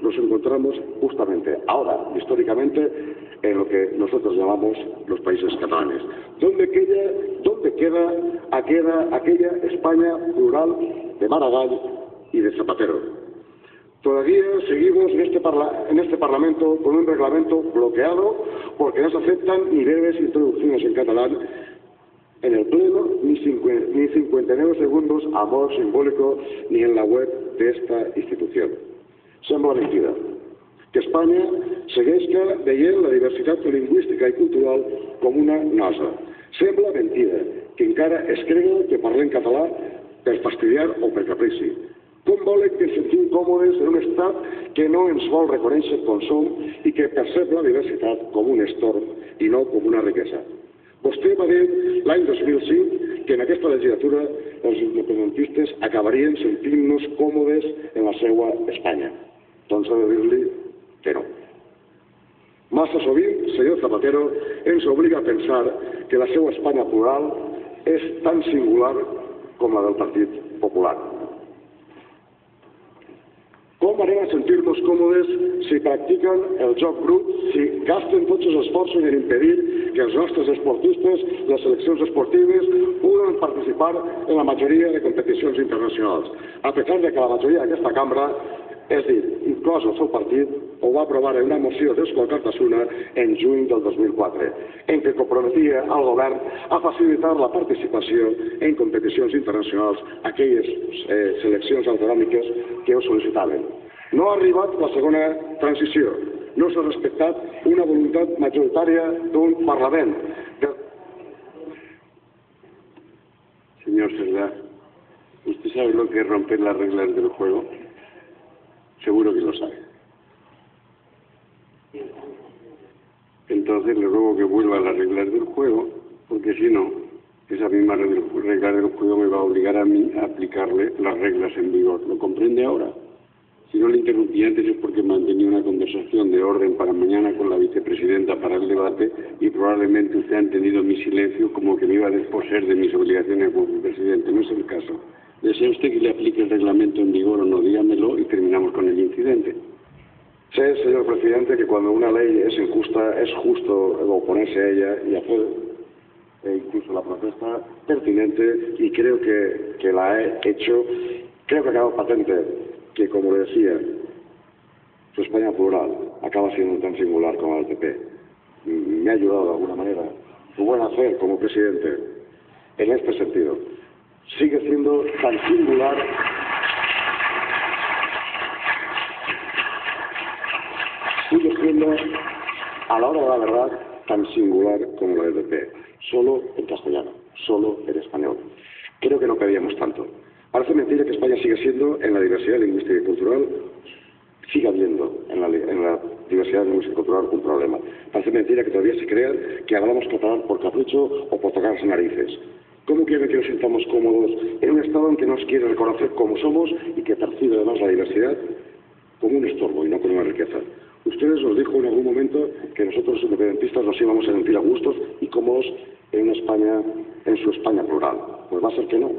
nos encontramos justamente ahora, históricamente, en lo que nosotros llamamos los países catalanes. ¿Dónde queda aquella España plural de Maragall y de Zapatero? Todavía seguimos en este Parlamento con un reglamento bloqueado porque no se aceptan ni breves introducciones en catalán en el Pleno, ni 59 segundos a modo simbólico, ni en la web de esta institución. Sembla mentida que Espanya segueixca veient la diversitat lingüística i cultural com una nosa. Sembla mentida que encara es cregui que parlem català per fastidiar o per caprici. Com volen que ens sentim còmodes en un estat que no ens vol reconèixer com som i que percep la diversitat com un estorb i no com una riquesa? Vostè va dir l'any 2005 que en aquesta legislatura els independentistes acabarien sentint-nos còmodes en la seva Espanya. Doncs he de dir-li que no. Massa sovint, senyor Zapatero, ens obliga a pensar que la seva Espanya plural és tan singular com la del Partit Popular. Com anem a sentir-nos còmodes si practiquen el joc brut, si gasten tots els esforços en impedir que els nostres esportistes, les seleccions esportives, puguen participar en la majoria de competicions internacionals, a pesar de que la majoria d'aquesta cambra, és dir, inclòs el seu partit, ho va aprovar en una moció d'Euskal Cartasuna en juny del 2004, en què comprometia al govern a facilitar la participació en competicions internacionals a aquelles seleccions autonòmiques que ho sol·licitaven. No ha arribat la segona transició. No s'ha respectat una voluntat majoritària d'un Parlament. Señor Cerdá, ¿usted sabe lo que es romper las reglas del juego? Seguro que lo sabe. Entonces le ruego que vuelva a las reglas del juego, porque si no, esa misma regla del juego me va a obligar a mí a aplicarle las reglas en vigor. ¿Lo comprende ahora? Si no le interrumpí antes es porque mantenía una conversación de orden para mañana con la vicepresidenta para el debate y probablemente usted ha entendido mi silencio como que me iba a desposeer de mis obligaciones como vicepresidente. No es el caso. ¿Desea usted que le aplique el reglamento en vigor o no? Dígamelo y terminamos con el incidente. Sé, señor presidente, que cuando una ley es injusta es justo oponerse a ella y hacer incluso la protesta pertinente, y creo que la he hecho. Creo que ha quedado patente que, como le decía, su España plural acaba siendo tan singular como el PP. Me ha ayudado de alguna manera su buen hacer como presidente en este sentido. Sigue siendo tan singular a la hora de la verdad tan singular como la del PP, solo en castellano, solo en español. Creo que no pedíamos tanto. Parece mentira que España siga siendo, en la diversidad lingüística y cultural, siga habiendo en la diversidad lingüística y cultural un problema. Parece mentira que todavía se crea que hablamos catalán por capricho o por tocarse narices. ¿Cómo quieren que nos sintamos cómodos en un Estado en que nos quiere reconocer como somos y que percibe además la diversidad como un estorbo y no como una riqueza? Ustedes nos dijo en algún momento que nosotros los independentistas nos íbamos a sentir a gustos y cómodos en una España, en su España plural. Pues va a ser que no.